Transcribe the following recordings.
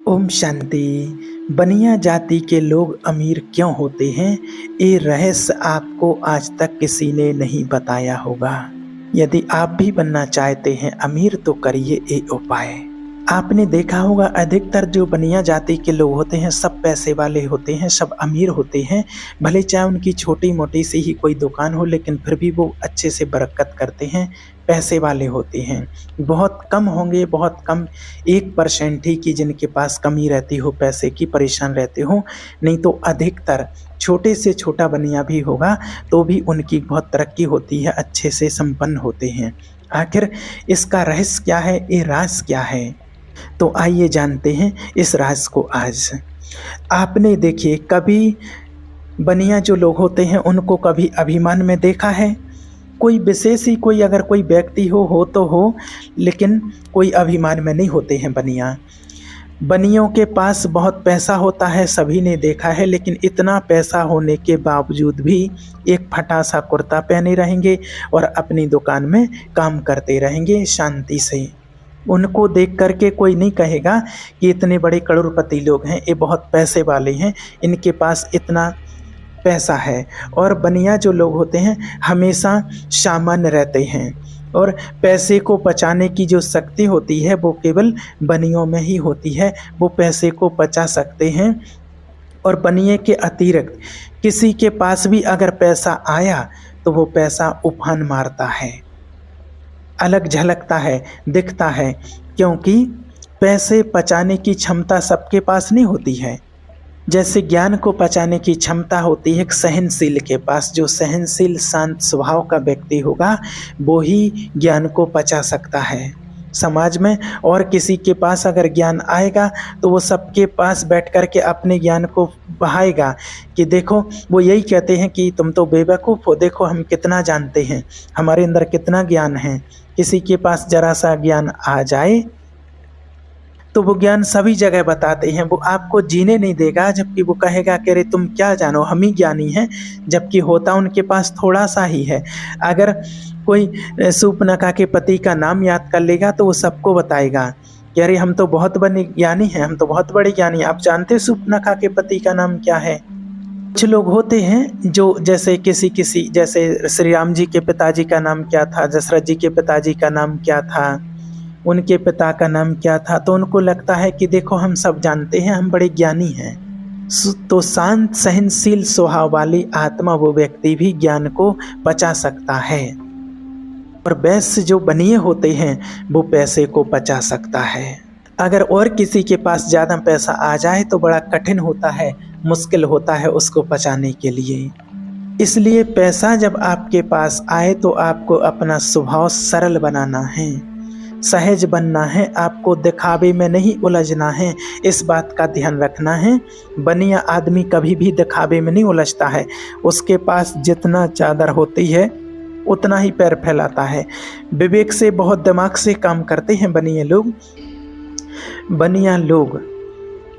ओम शांति। बनिया जाति के लोग अमीर क्यों होते हैं, ये रहस्य आपको आज तक किसी ने नहीं बताया होगा। यदि आप भी बनना चाहते हैं अमीर तो करिए ये उपाय। आपने देखा होगा अधिकतर जो बनिया जाति के लोग होते हैं सब पैसे वाले होते हैं, सब अमीर होते हैं। भले चाहे उनकी छोटी मोटी सी ही कोई दुकान हो, लेकिन फिर भी वो अच्छे से बरकत करते हैं, पैसे वाले होते हैं। बहुत कम होंगे, बहुत कम 1% ही की जिनके पास कमी रहती हो, पैसे की परेशान रहते हो, नहीं तो अधिकतर छोटे से छोटा बनिया भी होगा तो भी उनकी बहुत तरक्की होती है, अच्छे से संपन्न होते हैं। आखिर इसका रहस्य क्या है, ये राज क्या है? तो आइए जानते हैं इस राज को आज। आपने देखिए कभी बनिया जो लोग होते हैं उनको कभी अभिमान में देखा है? कोई विशेष ही कोई अगर कोई व्यक्ति हो तो हो, लेकिन कोई अभिमान में नहीं होते हैं बनिया। बनियों के पास बहुत पैसा होता है, सभी ने देखा है, लेकिन इतना पैसा होने के बावजूद भी एक फटा सा कुर्ता पहने रहेंगे और अपनी दुकान में काम करते रहेंगे शांति से। उनको देख करके कोई नहीं कहेगा कि इतने बड़े करोड़पति लोग हैं, ये बहुत पैसे वाले हैं, इनके पास इतना पैसा है। और बनिया जो लोग होते हैं हमेशा सामान्य रहते हैं और पैसे को बचाने की जो शक्ति होती है वो केवल बनियों में ही होती है। वो पैसे को बचा सकते हैं और बनिए के अतिरिक्त किसी के पास भी अगर पैसा आया तो वो पैसा उफान मारता है, अलग झलकता है, दिखता है, क्योंकि पैसे पचाने की क्षमता सबके पास नहीं होती है। जैसे ज्ञान को पचाने की क्षमता होती है एक सहनशील के पास। जो सहनशील शांत स्वभाव का व्यक्ति होगा वो ही ज्ञान को पचा सकता है समाज में। और किसी के पास अगर ज्ञान आएगा तो वो सबके पास बैठ कर के अपने ज्ञान को बहाएगा कि देखो, वो यही कहते हैं कि तुम तो बेवकूफ़ हो, देखो हम कितना जानते हैं, हमारे अंदर कितना ज्ञान है। किसी के पास जरा सा ज्ञान आ जाए तो वो ज्ञान सभी जगह बताते हैं, वो आपको जीने नहीं देगा, जबकि वो कहेगा कि अरे तुम क्या जानो, हम ही ज्ञानी हैं, जबकि होता उनके पास थोड़ा सा ही है। अगर कोई शूर्पणखा के पति का नाम याद कर लेगा तो वो सबको बताएगा कि अरे हम तो बहुत बड़े ज्ञानी हैं, हम तो बहुत बड़े ज्ञानी हैं। आप जानते हैं शूर्पणखा के पति का नाम क्या है? कुछ लोग होते हैं जो जैसे किसी जैसे श्री राम जी के पिताजी का नाम क्या था, दशरथ जी के पिताजी का नाम क्या था, उनके पिता का नाम क्या था, तो उनको लगता है कि देखो हम सब जानते हैं, हम बड़े ज्ञानी हैं। तो शांत सहनशील स्वभाव वाली आत्मा वो व्यक्ति भी ज्ञान को पचा सकता है। और वैश्य जो बनिए होते हैं वो पैसे को पचा सकता है। अगर और किसी के पास ज़्यादा पैसा आ जाए तो बड़ा कठिन होता है, मुश्किल होता है उसको पचाने के लिए। इसलिए पैसा जब आपके पास आए तो आपको अपना स्वभाव सरल बनाना है, सहज बनना है, आपको दिखावे में नहीं उलझना है। इस बात का ध्यान रखना है। बनिया आदमी कभी भी दिखावे में नहीं उलझता है। उसके पास जितना चादर होती है उतना ही पैर फैलाता है। विवेक से, बहुत दिमाग से काम करते हैं बनिया लोग। बनिया लोग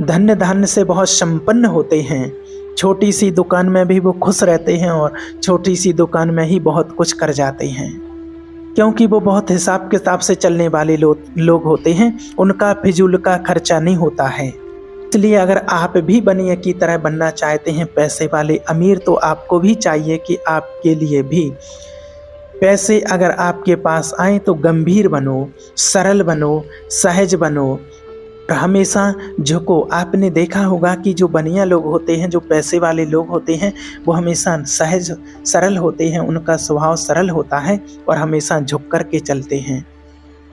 धन्य धान्य से बहुत संपन्न होते हैं। छोटी सी दुकान में भी वो खुश रहते हैं और छोटी सी दुकान में ही बहुत कुछ कर जाते हैं, क्योंकि वो बहुत हिसाब किताब से चलने वाले लोग होते हैं। उनका फिजूल का खर्चा नहीं होता है। इसलिए अगर आप भी बनिए की तरह बनना चाहते हैं पैसे वाले अमीर, तो आपको भी चाहिए कि आपके लिए भी पैसे अगर आपके पास आए तो गंभीर बनो, सरल बनो, सहज बनो और हमेशा झुको। आपने देखा होगा कि जो बनिया लोग होते हैं, जो पैसे वाले लोग होते हैं, वो हमेशा सहज सरल होते हैं, उनका स्वभाव सरल होता है और हमेशा झुक कर के चलते हैं।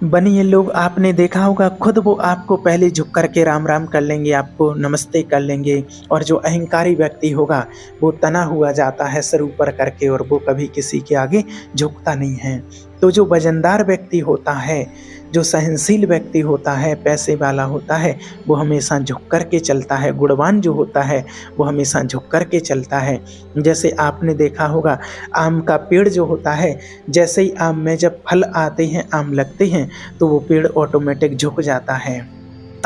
बनिए लोग आपने देखा होगा खुद वो आपको पहले झुक कर के राम राम कर लेंगे, आपको नमस्ते कर लेंगे। और जो अहंकारी व्यक्ति होगा वो तना हुआ जाता है सिर ऊपर करके और वो कभी किसी के आगे झुकता नहीं है। तो जो वजनदार व्यक्ति होता है, जो सहनशील व्यक्ति होता है, पैसे वाला होता है, वो हमेशा झुक कर के चलता है। गुणवान जो होता है वो हमेशा झुक कर के चलता है। जैसे आपने देखा होगा आम का पेड़ जो होता है, जैसे ही आम में जब फल आते हैं, आम लगते हैं, तो वो पेड़ ऑटोमेटिक झुक जाता है।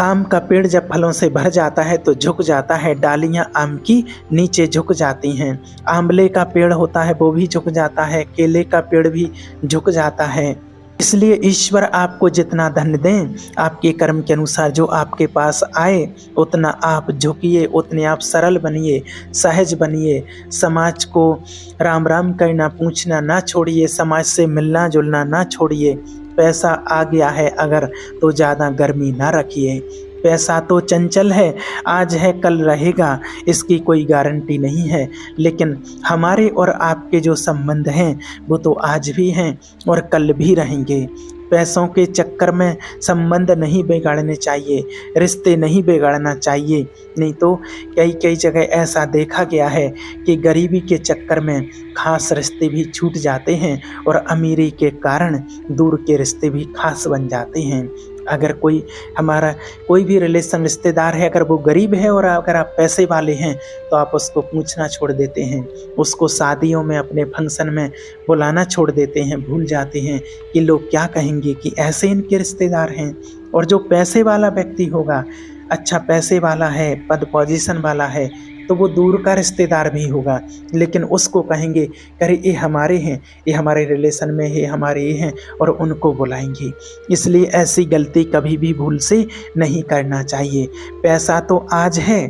आम का पेड़ जब फलों से भर जाता है तो झुक जाता है, डालियां आम की नीचे झुक जाती हैं। आंवले का पेड़ होता है वो भी झुक जाता है, केले का पेड़ भी झुक जाता है। इसलिए ईश्वर आपको जितना धन दें, आपके कर्म के अनुसार जो आपके पास आए उतना आप झुकिए, उतने आप सरल बनिए, सहज बनिए। समाज को राम राम कहना पूछना ना छोड़िए, समाज से मिलना जुलना ना छोड़िए। पैसा आ गया है अगर तो ज़्यादा गर्मी ना रखिए। पैसा तो चंचल है, आज है कल रहेगा, इसकी कोई गारंटी नहीं है। लेकिन हमारे और आपके जो संबंध हैं वो तो आज भी हैं और कल भी रहेंगे। पैसों के चक्कर में संबंध नहीं बिगाड़ने चाहिए, रिश्ते नहीं बिगाड़ना चाहिए। नहीं तो कई जगह ऐसा देखा गया है कि गरीबी के चक्कर में खास रिश्ते भी छूट जाते हैं और अमीरी के कारण दूर के रिश्ते भी खास बन जाते हैं। अगर कोई हमारा कोई भी रिश्तेदार है, अगर वो गरीब है और अगर आप पैसे वाले हैं तो आप उसको पूछना छोड़ देते हैं, उसको शादियों में अपने फंक्शन में बुलाना छोड़ देते हैं, भूल जाते हैं कि लोग क्या कहेंगे कि ऐसे इनके रिश्तेदार हैं। और जो पैसे वाला व्यक्ति होगा, अच्छा पैसे वाला है, पद पोजीशन वाला है, तो वो दूर का रिश्तेदार भी होगा, लेकिन उसको कहेंगे अरे ये हमारे हैं, ये हमारे रिलेशन में है, हमारे ये हैं, और उनको बुलाएंगे। इसलिए ऐसी गलती कभी भी भूल से नहीं करना चाहिए। पैसा तो आज है,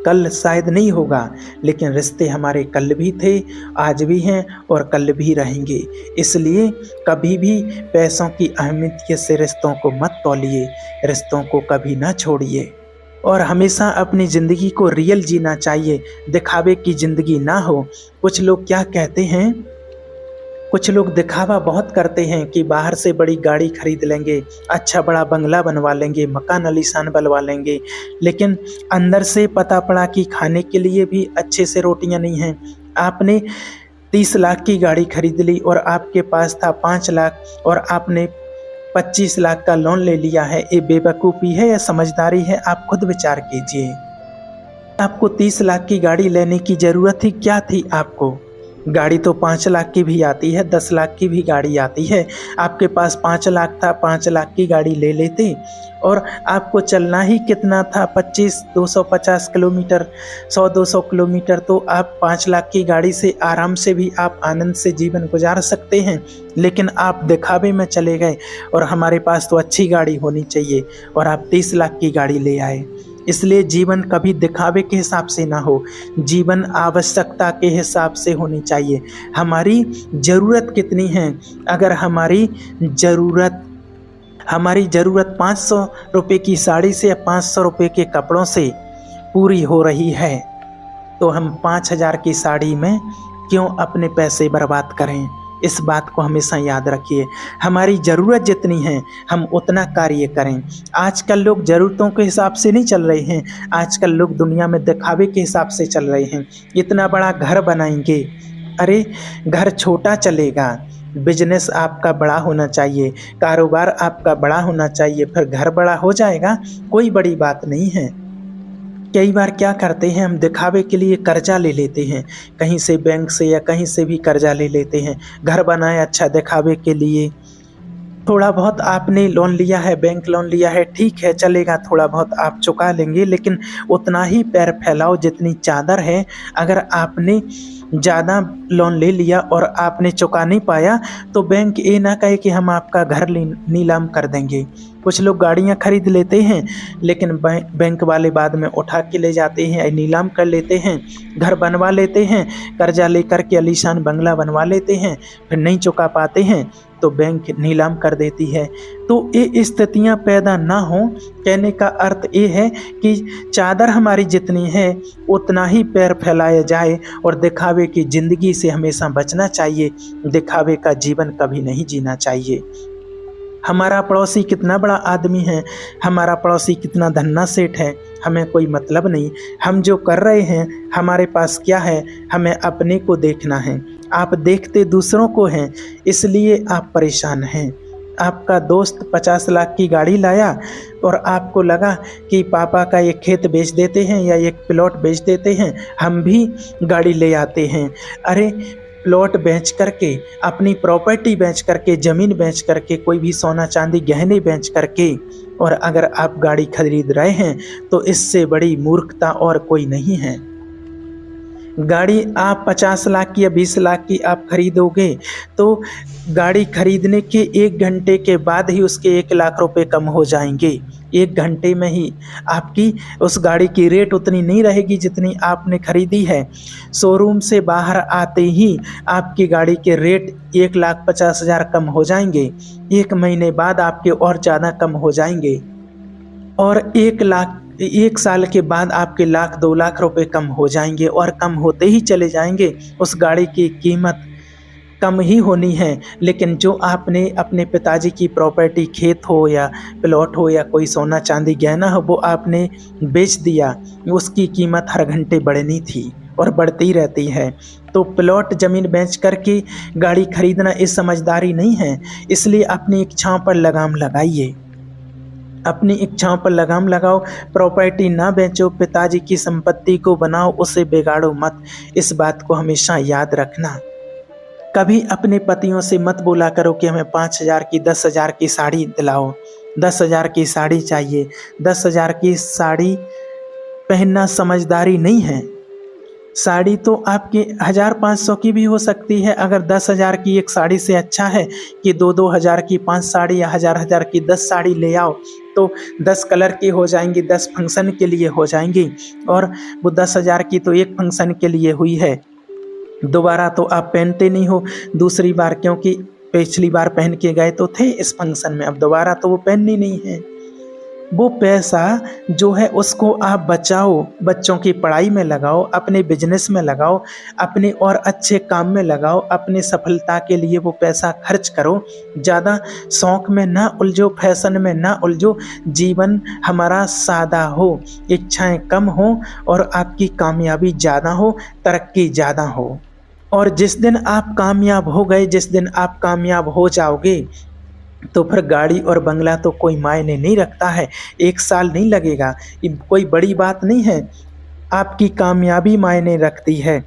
कल शायद नहीं होगा, लेकिन रिश्ते हमारे कल भी थे, आज भी हैं और कल भी रहेंगे। इसलिए कभी भी पैसों की अहमियत से रिश्तों को मत तौलिए, रिश्तों को कभी ना छोड़िए और हमेशा अपनी ज़िंदगी को रियल जीना चाहिए, दिखावे की ज़िंदगी ना हो। कुछ लोग क्या कहते हैं, कुछ लोग दिखावा बहुत करते हैं कि बाहर से बड़ी गाड़ी खरीद लेंगे, अच्छा बड़ा बंगला बनवा लेंगे, मकान आलीशान बनवा लेंगे, लेकिन अंदर से पता पड़ा कि खाने के लिए भी अच्छे से रोटियां नहीं हैं। आपने 30 लाख की गाड़ी खरीद ली और आपके पास था 5 लाख और आपने 25 लाख का लोन ले लिया है। ये बेवकूफ़ी है या समझदारी है? आप खुद विचार कीजिए। आपको 30 लाख की गाड़ी लेने की ज़रूरत ही क्या थी? आपको गाड़ी तो 5 लाख की भी आती है, 10 लाख की भी गाड़ी आती है। आपके पास 5 लाख था, 5 लाख की गाड़ी ले लेते और आपको चलना ही कितना था, 250 किलोमीटर, 100-200 किलोमीटर, तो आप 5 लाख की गाड़ी से आराम से भी आप आनंद से जीवन गुजार सकते हैं। लेकिन आप दिखावे में चले गए और हमारे पास तो अच्छी गाड़ी होनी चाहिए और आप 30 लाख की गाड़ी ले आए। इसलिए जीवन कभी दिखावे के हिसाब से ना हो, जीवन आवश्यकता के हिसाब से होनी चाहिए। हमारी ज़रूरत कितनी है? अगर हमारी ज़रूरत 500 रुपये की साड़ी से या 500 रुपये के कपड़ों से पूरी हो रही है तो हम 5000 की साड़ी में क्यों अपने पैसे बर्बाद करें? इस बात को हमेशा याद रखिए। हमारी ज़रूरत जितनी है हम उतना कार्य करें। आजकल लोग ज़रूरतों के हिसाब से नहीं चल रहे हैं, आजकल लोग दुनिया में दिखावे के हिसाब से चल रहे हैं। इतना बड़ा घर बनाएंगे, अरे घर छोटा चलेगा, बिजनेस आपका बड़ा होना चाहिए, कारोबार आपका बड़ा होना चाहिए, फिर घर बड़ा हो जाएगा, कोई बड़ी बात नहीं है। कई बार क्या करते हैं, हम दिखावे के लिए कर्जा ले लेते हैं, कहीं से बैंक से या कहीं से भी कर्जा ले लेते हैं। घर बनाए अच्छा दिखावे के लिए, थोड़ा बहुत आपने लोन लिया है, बैंक लोन लिया है, ठीक है चलेगा, थोड़ा बहुत आप चुका लेंगे, लेकिन उतना ही पैर फैलाओ जितनी चादर है। अगर आपने ज़्यादा लोन ले लिया और आपने चुका नहीं पाया तो बैंक ये ना कहे कि हम आपका घर नीलाम कर देंगे। कुछ लोग गाड़ियां खरीद लेते हैं लेकिन बैंक वाले बाद में उठा के ले जाते हैं, नीलाम कर लेते हैं, घर बनवा लेते हैं, कर्जा लेकर के आलीशान बंगला बनवा लेते हैं, फिर नहीं चुका पाते हैं तो बैंक नीलाम कर देती है। तो ये स्थितियां पैदा ना हो, कहने का अर्थ ये है कि चादर हमारी जितनी है उतना ही पैर फैलाया जाए और दिखावे की ज़िंदगी से हमेशा बचना चाहिए। दिखावे का जीवन कभी नहीं जीना चाहिए। हमारा पड़ोसी कितना बड़ा आदमी है, हमारा पड़ोसी कितना धन्ना सेठ है, हमें कोई मतलब नहीं। हम जो कर रहे हैं, हमारे पास क्या है, हमें अपने को देखना है। आप देखते दूसरों को हैं, इसलिए आप परेशान हैं। आपका दोस्त 50 लाख की गाड़ी लाया और आपको लगा कि पापा का एक खेत बेच देते हैं या एक प्लॉट बेच देते हैं, हम भी गाड़ी ले आते हैं। अरे प्लॉट बेच करके, अपनी प्रॉपर्टी बेच करके, ज़मीन बेच करके, कोई भी सोना चांदी गहने बेच करके, और अगर आप गाड़ी खरीद रहे हैं तो इससे बड़ी मूर्खता और कोई नहीं है। गाड़ी आप 50 लाख की या 20 लाख की आप खरीदोगे तो गाड़ी खरीदने के 1 घंटे के बाद ही उसके 1 लाख रुपए कम हो जाएंगे। 1 घंटे में ही आपकी उस गाड़ी की रेट उतनी नहीं रहेगी जितनी आपने खरीदी है। शोरूम से बाहर आते ही आपकी गाड़ी के रेट 1,50,000 कम हो जाएंगे। 1 महीने बाद आपके और ज़्यादा कम हो जाएंगे और 1 साल के बाद आपके 1,00,000-2,00,000 रुपए कम हो जाएंगे और कम होते ही चले जाएंगे। उस गाड़ी की कीमत कम ही होनी है, लेकिन जो आपने अपने पिताजी की प्रॉपर्टी, खेत हो या प्लॉट हो या कोई सोना चांदी गहना हो, वो आपने बेच दिया, उसकी कीमत हर घंटे बढ़नी थी और बढ़ती रहती है। तो प्लॉट ज़मीन बेच करके गाड़ी खरीदना ये समझदारी नहीं है। इसलिए अपनी इच्छाओं पर लगाम लगाइए, अपनी इच्छाओं पर लगाम लगाओ। प्रॉपर्टी ना बेचो, पिताजी की संपत्ति को बनाओ, उसे बिगाड़ो मत। इस बात को हमेशा याद रखना। कभी अपने पतियों से मत बोला करो कि हमें 5,000 की 10,000 की साड़ी दिलाओ, 10,000 की साड़ी चाहिए। 10,000 की साड़ी पहनना समझदारी नहीं है। साड़ी तो आपकी 1,000-500 की भी हो सकती है। अगर 10,000 की एक साड़ी से अच्छा है कि 2-2 हज़ार की 5 साड़ी या हज़ार की 10 साड़ी ले आओ, तो 10 कलर की हो जाएंगी, 10 फंक्शन के लिए हो जाएंगी। और वो 10,000 की तो एक फंक्शन के लिए हुई है, दोबारा तो आप पहनते नहीं हो दूसरी बार, क्योंकि पिछली बार पहन के गए तो थे इस फंक्शन में, अब दोबारा तो वो पहननी नहीं है। वो पैसा जो है उसको आप बचाओ, बच्चों की पढ़ाई में लगाओ, अपने बिजनेस में लगाओ, अपने और अच्छे काम में लगाओ, अपने सफलता के लिए वो पैसा खर्च करो। ज़्यादा शौक में ना उलझो, फैशन में ना उलझो। जीवन हमारा सादा हो, इच्छाएं कम हो और आपकी कामयाबी ज़्यादा हो, तरक्की ज़्यादा हो। और जिस दिन आप कामयाब हो गए, जिस दिन आप कामयाब हो जाओगे, तो फिर गाड़ी और बंगला तो कोई मायने नहीं रखता है। 1 साल नहीं लगेगा, ये कोई बड़ी बात नहीं है। आपकी कामयाबी मायने रखती है।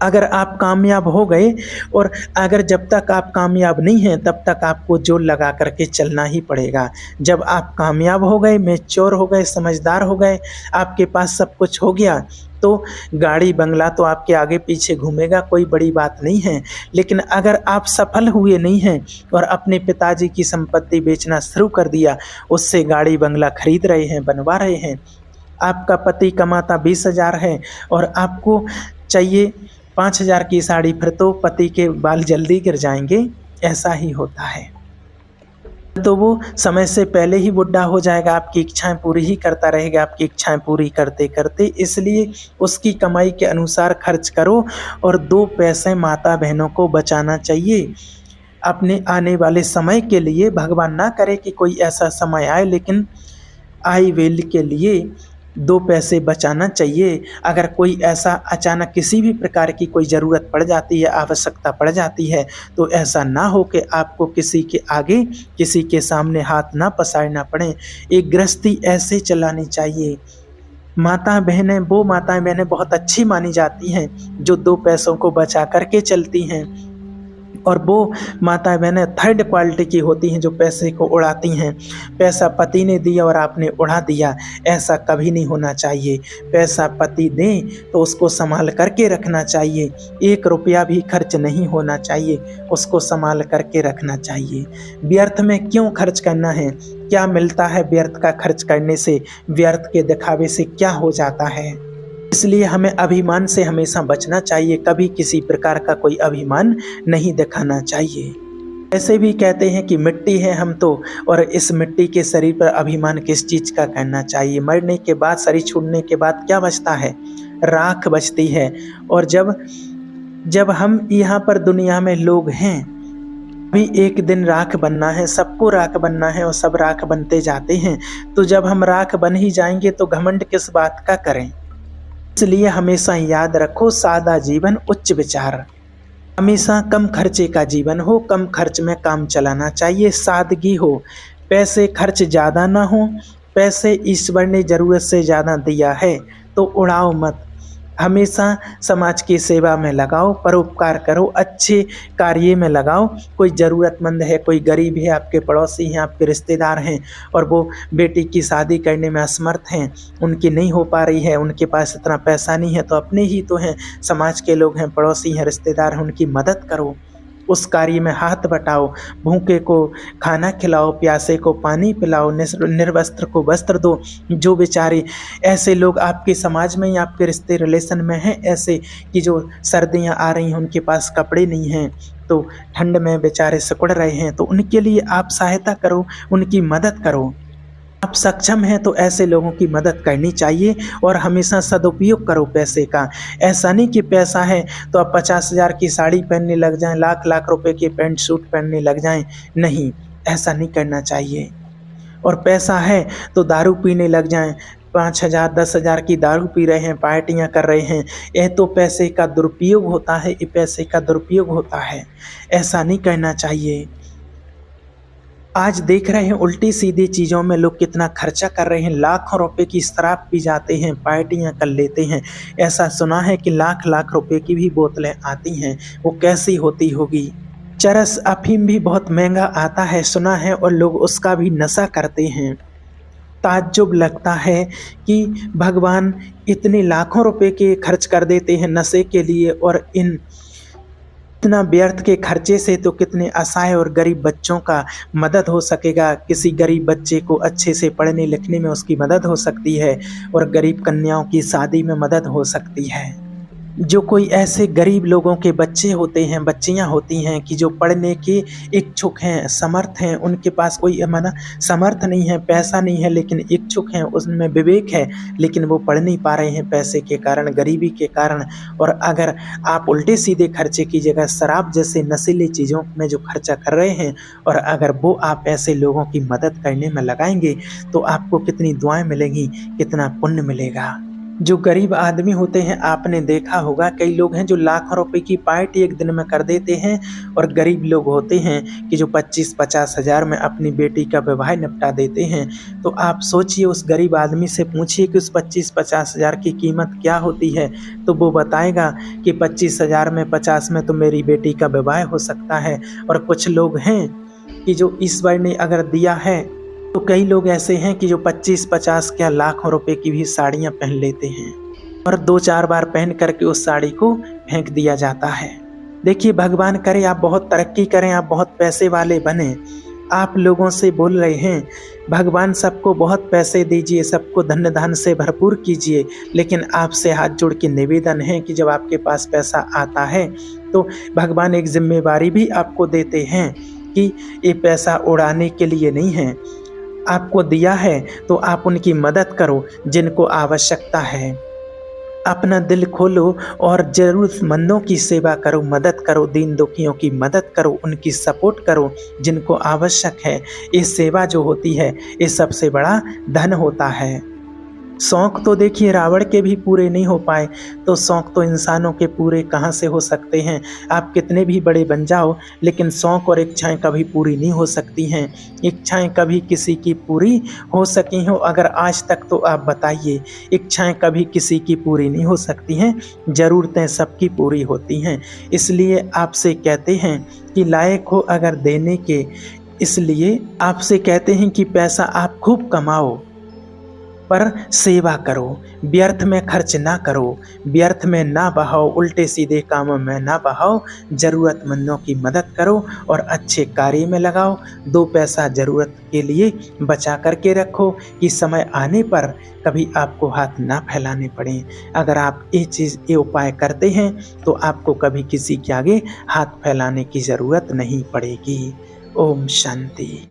अगर आप कामयाब हो गए, और अगर जब तक आप कामयाब नहीं हैं तब तक आपको जोर लगा करके चलना ही पड़ेगा। जब आप कामयाब हो गए, मैच्योर हो गए, समझदार हो गए, आपके पास सब कुछ हो गया, तो गाड़ी बंगला तो आपके आगे पीछे घूमेगा, कोई बड़ी बात नहीं है। लेकिन अगर आप सफल हुए नहीं हैं और अपने पिताजी की संपत्ति बेचना शुरू कर दिया, उससे गाड़ी बंगला खरीद रहे हैं, बनवा रहे हैं, आपका पति कमाता 20,000 है और आपको चाहिए 5,000 की साड़ी, फिर तो पति के बाल जल्दी गिर जाएंगे। ऐसा ही होता है। तो वो समय से पहले ही बुढ़ा हो जाएगा, आपकी इच्छाएं पूरी ही करता रहेगा, आपकी इच्छाएं पूरी करते करते। इसलिए उसकी कमाई के अनुसार खर्च करो और 2 पैसे माता बहनों को बचाना चाहिए अपने आने वाले समय के लिए। भगवान ना करे कि कोई ऐसा समय आए, लेकिन आई विल के लिए 2 पैसे बचाना चाहिए। अगर कोई ऐसा अचानक किसी भी प्रकार की कोई ज़रूरत पड़ जाती है, आवश्यकता पड़ जाती है, तो ऐसा ना हो कि आपको किसी के आगे, किसी के सामने हाथ ना पसारना पड़े। एक गृहस्थी ऐसे चलानी चाहिए। माता बहनें, वो माताएं बहनें बहुत अच्छी मानी जाती हैं जो 2 पैसों को बचा करके चलती हैं, और वो माता बहनें थर्ड क्वालिटी की होती हैं जो पैसे को उड़ाती हैं। पैसा पति ने दिया और आपने उड़ा दिया, ऐसा कभी नहीं होना चाहिए। पैसा पति दें तो उसको संभाल करके रखना चाहिए, 1 रुपया भी खर्च नहीं होना चाहिए, उसको संभाल करके रखना चाहिए। व्यर्थ में क्यों खर्च करना है? क्या मिलता है व्यर्थ का खर्च करने से? व्यर्थ के दिखावे से क्या हो जाता है? इसलिए हमें अभिमान से हमेशा बचना चाहिए, कभी किसी प्रकार का कोई अभिमान नहीं दिखाना चाहिए। ऐसे भी कहते हैं कि मिट्टी है हम तो, और इस मिट्टी के शरीर पर अभिमान किस चीज़ का करना चाहिए? मरने के बाद, शरीर छोड़ने के बाद क्या बचता है? राख बचती है। और जब हम यहाँ पर दुनिया में लोग हैं, अभी एक दिन राख बनना है, सबको राख बनना है और सब राख बनते जाते हैं। तो जब हम राख बन ही जाएंगे तो घमंड किस बात का करें? इसलिए हमेशा याद रखो, सादा जीवन उच्च विचार। हमेशा कम खर्चे का जीवन हो, कम खर्च में काम चलाना चाहिए, सादगी हो, पैसे खर्च ज़्यादा ना हो। पैसे ईश्वर ने ज़रूरत से ज़्यादा दिया है तो उड़ाओ मत। हमेशा समाज की सेवा में लगाओ, परोपकार करो, अच्छे कार्य में लगाओ। कोई ज़रूरतमंद है, कोई गरीब है, आपके पड़ोसी हैं, आपके रिश्तेदार हैं और वो बेटी की शादी करने में असमर्थ हैं, उनकी नहीं हो पा रही है, उनके पास इतना पैसा नहीं है, तो अपने ही तो हैं, समाज के लोग हैं, पड़ोसी हैं, रिश्तेदार हैं, उनकी मदद करो, उस कार्य में हाथ बटाओ। भूखे को खाना खिलाओ, प्यासे को पानी पिलाओ, निर्वस्त्र को वस्त्र दो। जो बेचारे ऐसे लोग आपके समाज में या आपके रिश्ते रिलेशन में हैं ऐसे कि जो सर्दियां आ रही हैं, उनके पास कपड़े नहीं हैं, तो ठंड में बेचारे सिकुड़ रहे हैं, तो उनके लिए आप सहायता करो, उनकी मदद करो। आप सक्षम हैं तो ऐसे लोगों की मदद करनी चाहिए और हमेशा सदुपयोग करो पैसे का। ऐसा नहीं कि पैसा है तो आप 50,000 की साड़ी पहनने लग जाएं, लाख लाख रुपए के पैंट सूट पहनने लग जाएं। नहीं, ऐसा नहीं करना चाहिए। और पैसा है तो दारू पीने लग जाएं, 5,000 10,000 की दारू पी रहे हैं, पार्टियां कर रहे हैं, यह तो पैसे का दुरुपयोग होता है, ये पैसे का दुरुपयोग होता है। ऐसा नहीं करना चाहिए। आज देख रहे हैं उल्टी सीधी चीज़ों में लोग कितना खर्चा कर रहे हैं, लाखों रुपए की शराब पी जाते हैं, पार्टियां कर लेते हैं। ऐसा सुना है कि लाख लाख रुपए की भी बोतलें आती हैं, वो कैसी होती होगी। चरस अफीम भी बहुत महंगा आता है सुना है, और लोग उसका भी नशा करते हैं। ताज्जुब लगता है कि भगवान इतने लाखों रुपए के खर्च कर देते हैं नशे के लिए, और इतना व्यर्थ के खर्चे से तो कितने असहाय और गरीब बच्चों का मदद हो सकेगा। किसी गरीब बच्चे को अच्छे से पढ़ने लिखने में उसकी मदद हो सकती है, और गरीब कन्याओं की शादी में मदद हो सकती है। जो कोई ऐसे गरीब लोगों के बच्चे होते हैं, बच्चियां होती हैं कि जो पढ़ने के इच्छुक हैं, समर्थ हैं, उनके पास कोई समर्थ नहीं है, पैसा नहीं है, लेकिन इच्छुक हैं, उसमें विवेक है, लेकिन वो पढ़ नहीं पा रहे हैं पैसे के कारण, गरीबी के कारण। और अगर आप उल्टे सीधे खर्चे की जगह शराब जैसे नशीली चीज़ों में जो खर्चा कर रहे हैं, और अगर वो आप ऐसे लोगों की मदद करने में लगाएंगे तो आपको कितनी दुआएं मिलेंगी, कितना पुण्य मिलेगा। जो गरीब आदमी होते हैं, आपने देखा होगा कई लोग हैं जो लाखों रुपए की पार्टी एक दिन में कर देते हैं, और गरीब लोग होते हैं कि जो 25-50 हज़ार में अपनी बेटी का विवाह निपटा देते हैं। तो आप सोचिए, उस गरीब आदमी से पूछिए कि उस 25-50 हज़ार की कीमत क्या होती है, तो वो बताएगा कि 25,000 में 50 में तो मेरी बेटी का विवाह हो सकता है। और कुछ लोग हैं कि जो ईश्वर ने अगर दिया है, तो कई लोग ऐसे हैं कि जो 25-50 क्या लाखों रुपए की भी साड़ियाँ पहन लेते हैं, और 2-4 बार पहन करके उस साड़ी को फेंक दिया जाता है। देखिए, भगवान करे आप बहुत तरक्की करें, आप बहुत पैसे वाले बने। आप लोगों से बोल रहे हैं भगवान सबको बहुत पैसे दीजिए, सबको धन धान से भरपूर कीजिए, लेकिन आपसे हाथ जोड़ के निवेदन है कि जब आपके पास पैसा आता है तो भगवान एक जिम्मेवारी भी आपको देते हैं कि ये पैसा उड़ाने के लिए नहीं है, आपको दिया है तो आप उनकी मदद करो जिनको आवश्यकता है। अपना दिल खोलो और ज़रूरतमंदों की सेवा करो, मदद करो, दीन दुखियों की मदद करो, उनकी सपोर्ट करो जिनको आवश्यक है। ये सेवा जो होती है, ये सबसे बड़ा धन होता है। शौक़ तो देखिए रावण के भी पूरे नहीं हो पाए, तो शौक़ तो इंसानों के पूरे कहाँ से हो सकते हैं। आप कितने भी बड़े बन जाओ, लेकिन शौक़ और इच्छाएं कभी पूरी नहीं हो सकती हैं। इच्छाएं कभी किसी की पूरी हो सकी हो अगर आज तक, तो आप बताइए, इच्छाएं कभी किसी की पूरी नहीं हो सकती हैं, ज़रूरतें सबकी पूरी होती हैं। इसलिए आपसे कहते हैं कि लायक हो अगर देने के, इसलिए आपसे कहते हैं कि पैसा आप खूब कमाओ पर सेवा करो, व्यर्थ में खर्च ना करो, व्यर्थ में ना बहाओ, उल्टे सीधे कामों में ना बहाओ, ज़रूरतमंदों की मदद करो और अच्छे कार्य में लगाओ। 2 पैसा ज़रूरत के लिए बचा करके रखो कि समय आने पर कभी आपको हाथ ना फैलाने पड़े। अगर आप ये उपाय करते हैं तो आपको कभी किसी के आगे हाथ फैलाने की ज़रूरत नहीं पड़ेगी। ओम शांति।